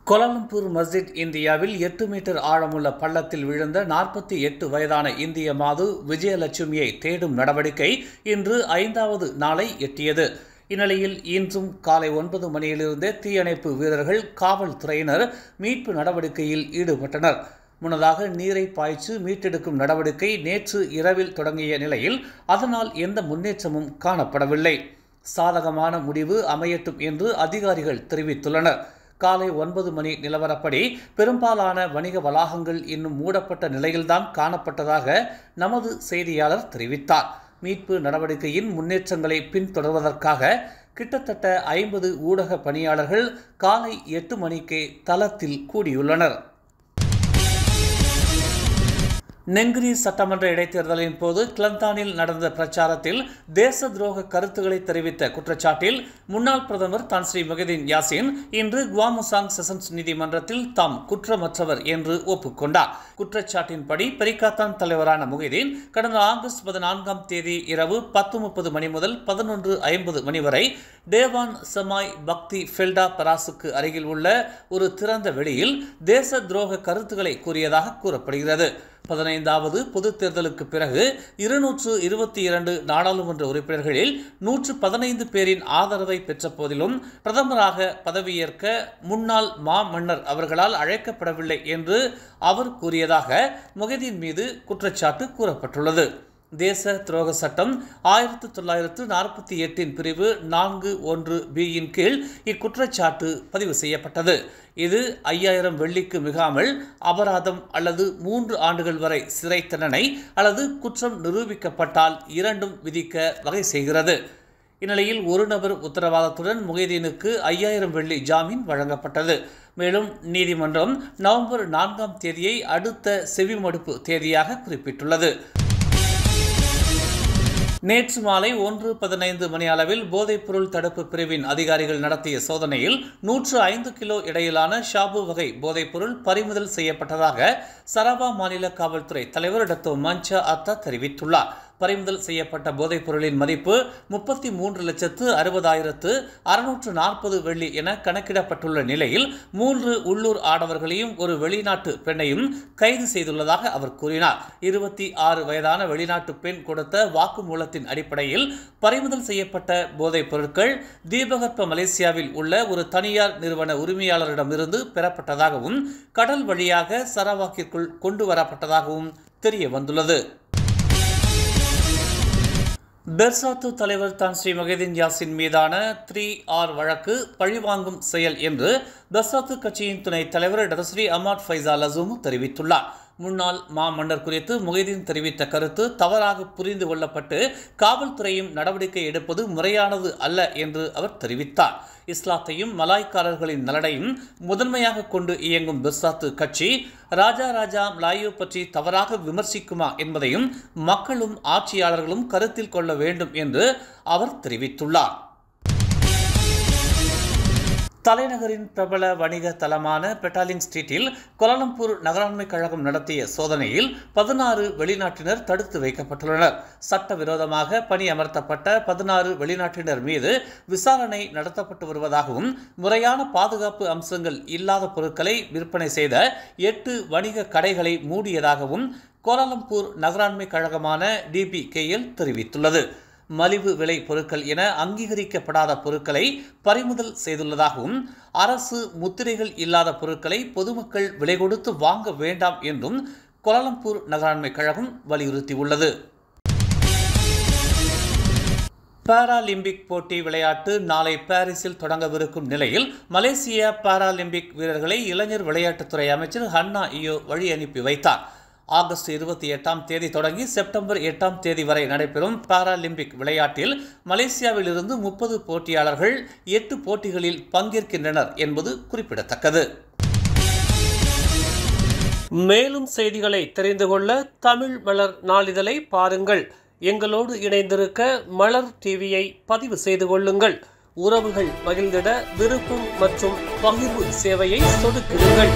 Kuala Lumpur மஸ்ஜித் இந்தியாவில் 8 metre ஆழமுள்ள பள்ளத்தில் விழுந்த 48 வயதான இந்திய மாது விஜயலட்சுமியை தேடும் நடவடிக்கை இன்று 5வது நாளை எட்டியது. இந்நிலையில் இன்றும் காலை 9 மணியிலிருந்தே தீயணைப்பு வீரர்கள், காவல்துறையினர் மீட்பு நடவடிக்கையில் ஈடுபட்டனர். முன்னதாக நீரை பாய்ச்சி மீட்டெடுக்கும் நடவடிக்கை நேற்று இரவில் தொடங்கிய நிலையில் அதனால் எந்த முன்னேற்றமும் காணப்படவில்லை. சாதகமான முடிவு அமையட்டும் என்று அதிகாரிகள் தெரிவித்துள்ளனர். காலை 9 மணி நிலவரப்படி பெரும்பாலான வணிக வளாகங்கள் இன்னும் மூடப்பட்ட நிலையில்தான் காணப்பட்டதாக நமது செய்தியாளர் தெரிவித்தார். மீட்பு நடவடிக்கையின் முன்னேற்றங்களை பின்தொடர்வதற்காக கிட்டத்தட்ட 50 ஊடக பணியாளர்கள் காலை 8 மணிக்கே தளத்தில் கூடியுள்ளனர். நெங்கிரி சட்டமன்ற இடைத்தேர்தலின் போது கிளந்தானில் நடந்த பிரச்சாரத்தில் தேச துரோக கருத்துக்களை தெரிவித்த குற்றச்சாட்டில் முன்னாள் பிரதமர் தான் ஸ்ரீ முஹிதீன் யாசின் இன்று குவாமுசாங் செஷன்ஸ் நீதிமன்றத்தில் தாம் குற்றமற்றவர் என்று ஒப்புக்கொண்டார். குற்றச்சாட்டின்படி பெரிக்காத்தான் தலைவரான முஹிதீன் கடந்த ஆகஸ்ட் 14ஆம் தேதி இரவு 10:30 மணி முதல் 11:50 மணி வரை டேவான் சமாய் பக்தி ஃபெல்டா பராசுக்கு அருகில் உள்ள ஒரு திறந்த வெளியில் தேச துரோக கருத்துக்களை கூறியதாக கூறப்படுகிறது. 15வது பொதுத் தேர்தலுக்கு பிறகு 222 நாடாளுமன்ற உறுப்பினர்களில் 115 பேரின் ஆதரவை பெற்ற போதிலும் பிரதமராக பதவியேற்க முன்னாள் மாமன்னர் அவர்களால் அழைக்கப்படவில்லை என்று அவர் கூறியதாக முஹிதீன் மீது குற்றச்சாட்டு கூறப்பட்டுள்ளது. தேச துரோக சட்டம் 1948 பிரிவு 4(1)(b) கீழ் இக்குற்றச்சாட்டு பதிவு செய்யப்பட்டது. இது 5000 வெள்ளிக்கு மிகாமல் அபராதம் அல்லது 3 ஆண்டுகள் வரை சிறை தண்டனை அல்லது குற்றம் நிரூபிக்கப்பட்டால் இரண்டும் விதிக்க வகை செய்கிறது. இந்நிலையில் ஒரு நபர் உத்தரவாதத்துடன் முஹிதீனுக்கு 5000 வெள்ளி ஜாமீன் வழங்கப்பட்டது. மேலும் நீதிமன்றம் நவம்பர் 4ஆம் தேதியை அடுத்த செவிமடுப்பு தேதியாக குறிப்பிட்டுள்ளது. நேற்று மாலை 1:15 மணி அளவில் போதைப்பொருள் தடுப்பு பிரிவின் அதிகாரிகள் நடத்திய சோதனையில் 105 கிலோ இடையிலான ஷாபு வகை போதைப்பொருள் பறிமுதல் செய்யப்பட்டதாக சரவா மாநில காவல்துறை தலைவர் டாக்டர் மஞ்சா அத்தா தெரிவித்துள்ளார். பறிமுதல் செய்யப்பட்ட போதைப் பொருளின் மதிப்பு 33,60,640 வெள்ளி என கணக்கிடப்பட்டுள்ள நிலையில் 3 உள்ளூர் ஆடவர்களையும் ஒரு வெளிநாட்டு பெண்ணையும் கைது செய்துள்ளதாக அவர் கூறினார். 26 வயதான வெளிநாட்டு பெண் கொடுத்த வாக்குமூலத்தின் அடிப்படையில் பறிமுதல் செய்யப்பட்ட போதைப் பொருட்கள் தீபகற்ப மலேசியாவில் உள்ள ஒரு தனியார் நிறுவன உரிமையாளரிடமிருந்து பெறப்பட்டதாகவும் கடல் வழியாக சரவாக்கிற்குள் கொண்டு வரப்பட்டதாகவும் தெரிய வந்துள்ளது. பெர்சாத்து தலைவர் தான் ஸ்ரீ முஹிதீன் யாசின் மீதான 3R வழக்கு பழிவாங்கும் செயல் என்று பெர்சாத்து கட்சியின் துணைத் தலைவர் டாக்டர் ஸ்ரீ அமாட் ஃபைசால் அசூமு தெரிவித்துள்ளார். முன்னாள் மாமன்னர் குறித்து முஹிதீன் தெரிவித்த கருத்து தவறாக புரிந்து கொள்ளப்பட்டு காவல்துறையும் நடவடிக்கை எடுப்பது முறையானது அல்ல என்று அவர் தெரிவித்தார். இஸ்லாத்தையும் மலாய்க்காரர்களின் நலனையும் முதன்மையாக கொண்டு இயங்கும் பெர்சாத்து கட்சி ராஜா மலாயு பற்றி தவறாக விமர்சிக்குமா என்பதையும் மக்களும் ஆட்சியாளர்களும் கருத்தில் கொள்ள வேண்டும் என்று அவர் தெரிவித்துள்ளார். தலைநகரின் பிரபல வணிக தலமான பெட்டாலிங் ஸ்ட்ரீட்டில் கோலாலம்பூர் நகராண்மை கழகம் நடத்திய சோதனையில் 16 வெளிநாட்டினர் தடுத்து வைக்கப்பட்டுள்ளனர். சட்டவிரோதமாக பணி அமர்த்தப்பட்ட 16 வெளிநாட்டினர் மீது விசாரணை நடத்தப்பட்டு வருவதாகவும் முறையான பாதுகாப்பு அம்சங்கள் இல்லாத பொருட்களை விற்பனை செய்த 8 வணிக கடைகளை மூடியதாகவும் கோலாலம்பூர் நகராண்மை கழகமான DBKL தெரிவித்துள்ளது. மலிவு விலை பொருட்கள் என அங்கீகரிக்கப்படாத பொருட்களை பறிமுதல் செய்துள்ளதாகவும் அரசு முத்திரைகள் இல்லாத பொருட்களை பொதுமக்கள் விலை கொடுத்து வாங்க வேண்டாம் என்றும் கோலாலம்பூர் நகராண்மை கழகம் வலியுறுத்தியுள்ளது. பாராலிம்பிக் போட்டி விளையாட்டு நாளை பாரிஸில் தொடங்கவிருக்கும் நிலையில் மலேசிய பாராலிம்பிக் வீரர்களை இளைஞர் விளையாட்டுத்துறை அமைச்சர் ஹன்னா இயோ வழி அனுப்பி வைத்தார். ஆகஸ்ட் 28ஆம் தேதி தொடங்கி செப்டம்பர் 8ஆம் தேதி வரை நடைபெறும் பாராலிம்பிக் விளையாட்டில் மலேசியாவில் இருந்து 30 போட்டியாளர்கள் 8 போட்டிகளில் பங்கேற்கின்றனர் என்பது குறிப்பிடத்தக்கது. மேலும் செய்திகளை தெரிந்து கொள்ள தமிழ் மலர் நாளிதழை பாருங்கள். எங்களோடு இணைந்திருக்க மலர் டிவியை பதிவு செய்து கொள்ளுங்கள். உறவுகள் மகிழ்ந்திட விருப்பம் மற்றும் பகிர்வு சேவையை சொடுக்கிடுங்கள்.